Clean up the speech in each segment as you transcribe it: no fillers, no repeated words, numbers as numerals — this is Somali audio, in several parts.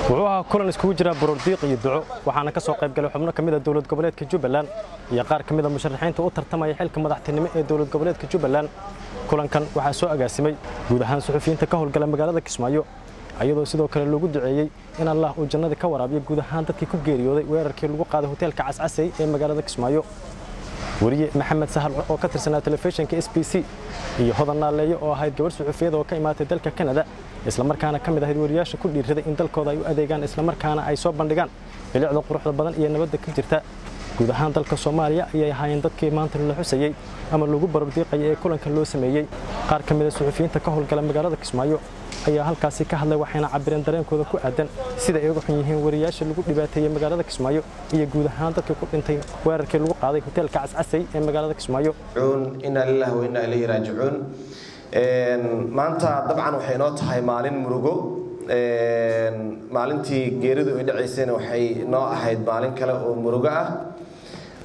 wuxuu ahaa kulan iskugu jira baroordiiq iyo duco waxaana ka soo qayb galay xubno kamid ah dawlad goboleedka Jubbaland iyo qaar kamid ah musharaxiinta u tartamaya xilka madaxtinimo ee dawlad goboleedka Jubbaland kulankan waxa soo agaasimay guud ahaan suxufiyiinta ka howlgala magaalada Kismaayo ayadoo sidoo kale lagu duceeyay in Allah uu jannada ka waraabiyo guud ahaan dadkii ku geeriyooday weerarkii lagu qaaday hoteelka Cascasay ee magaalada Kismaayo wariye Maxamed Sahal oo ka tirsanaa telefishinka SBC iyo Hodan Naaleeyo oo ahayd gabar suxufiyad oo ka imaatay dalka Canada isla markaana kamid ah wariyaasha ku dhiirraday in dalkooda ay u adeegaan isla markaana ay soo bandhigaan bilicda quruxda badan iyo nabadda ka jirta guud ahaan dalka Soomaaliya ayay ahaayeen dadkii maanta la xusayay ama lagu baroordiiqay ee kulanka loo sameeyay qaar kamid ah suxufiyiinta ka howlgala magaalada Kismaayo ayaa halkaasi ka hadlay waxayna cabireen dareenkooda ku aadan sida ay ugu xun yihiin wariyaasha lagu dhibaateeyay magaalada Kismaayo iyo guud ahaan dadka ku dhintay weerarkii lagu qaaday hoteelka Cascasay ee magaalada Kismaayo inna lillahi wa inna ilayhi raaji'uun maanta dabcan waxay noo tahay maalin murugo maalintii geeridu ay dhacaysayna waxay noo ahayd maalin kale oo murugo ah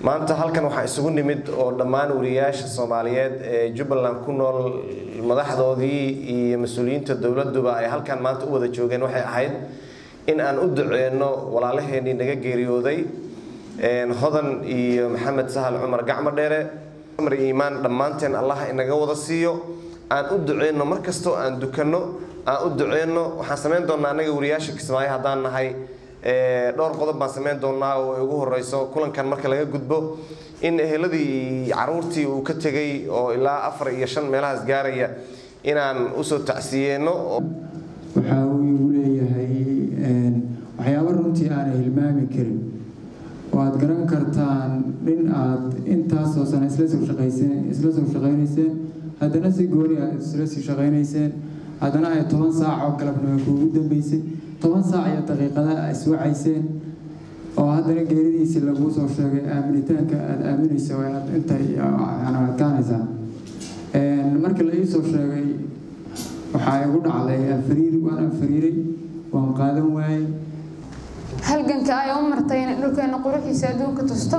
maanta halkan waxa isugu nimid oo dhammaan wariyaasha Soomaaliyeed ee Jubbaland ku nool madaxdoodii iyo mas'uuliyiinta dawladduba ay halkan maanta u wada joogeen waxay ahayd in aan u duceeyno walaalaheenii naga geeriyooday Hodan iyo Maxamed Sahal Cumar Gacmo Dheere amar iimaan dhamaanteen Allah inaga wada siiyo aan u duceeyno markasto aan dukano aan u duceeyno waxaan sameyn doonaa anaga wariyaasha Kismaayo hadaan nahay dhowr qodob baan sameyn doonaa oo ugu horeyso kulankan marka laga gudbo in eheladii caruurtii uu ka tagay oo ilaa 4 iyo 5 meelahaas gaaraya inaan u soo tacsiyeeno waxa uu leeyahay waxyaabo runtii aan hilmaami karin waad garan kartaan in aad intaas oo sano isla soo shaqeyseen haddana si gooni ah isla soo shaqeyseen haddana ay 10 saac oo galabnimo ugu dambeysay 10 saac iyo daqiiqada ay iswacayseen oo haddana geeridiisa lagu soo sheegay aaminitaanka aad aaminayso waa inta ana kaanaysa markii la soo sheegay waxa ay ugu dhacday fariiray waan qaadan waayay halganka ay u martay in dhulkeena quruxiisa adduunka tusto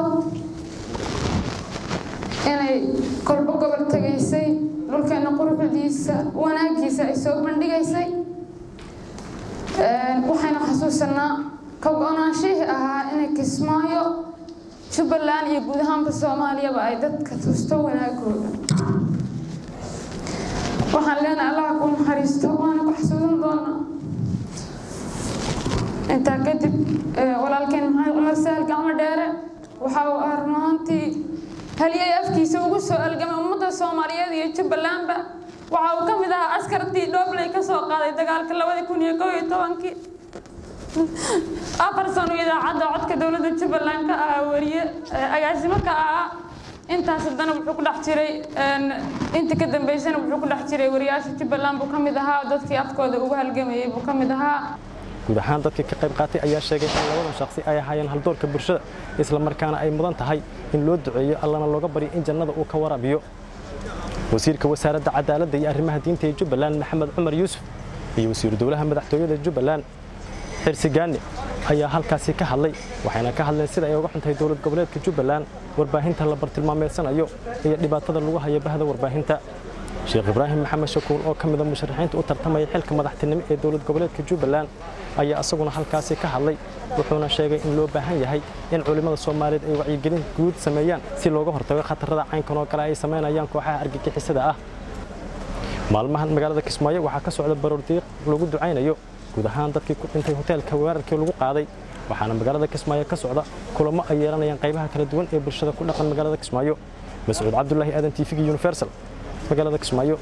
inay kolba gobol tagaysay dhulkeena quruxdiisa wanaagiisa ay soo bandhigaysay waxayna xasuusanaa ka go'aanshihii ahaa inay Kismaayo Jubbaland iyo guud ahaan Soomaaliya ay dadka tusto wanaagooda waxaan leenahay Allah ku naxariisto waana ku xasuusan doonaa inta kadib walaalkeen Maxamed Cumar Sahal Gacmo Dheere waxa uu armaantii haliyay afkiisa ugu soo algamay ummadda Soomaaliyeed iyo Jubbalandba waxa uu kamid ahaa askartii Doobley ka soo qaaday dagaalka 2011 afar sano idaacadda codka dawladda Jubbaland ka ah wariye agaasimo ka ah intaas haddana wuxuu ku dhex jiray inta ka dambeysana wuxuu ku dhex jiray wariyaasha Jubbaland buu kamid ahaa dadkii afkooda ugu halgamayay buu kamid ahaa guud ahaan dadkii ka qayb qaatay ayaa sheegay in labadan shakhsi ay ahaayeen haldoorka bulshada isla markaana ay mudan tahay in loo duceeyo allana looga baryo in jannada uu ka waraabiyo wasiirka wasaaradda cadaaladda iyo arrimaha diinta ee Jubbaland Maxamed Cumar Yuusuf iyo wasiir dawladda madaxtooyada Jubbaland Xirsigaani ayaa halkaasi ka hadlay waxayna ka hadleen sida ay uga xuntahay dawlad goboleedka Jubbaland warbaahinta la bartilmaameedsanayo iyo dhibaatada lagu hayo bahda warbaahinta Sheekh Ibraahim Maxamed Shakuur oo kamid ah musharaxiinta u tartamaya xilka madaxtinimo ee dawlad goboleedka Jubbaland ayaa asaguna halkaasi ka hadlay wuxuuna sheegay in loo baahan yahay in culimada Soomaaliyeed ay wacyigelin guud sameeyaan si looga hortago khatarada caynkan oo kale ay sameynayaan kooxaha argagixisada ah maalmahan magaalada Kismaayo waxa ka socda baroordiiq lagu duceynayo guud ahaan dadkii ku dhintay hoteelka weerarkii lagu qaaday waxaana magaalada Kismaayo ka socda kulamo ay yeelanayaan qaybaha kala duwan ee bulshada ku dhaqan magaalada Kismaayo Mas'uud Cabdullaahi Aadan TV Universal magaalada Kismaayo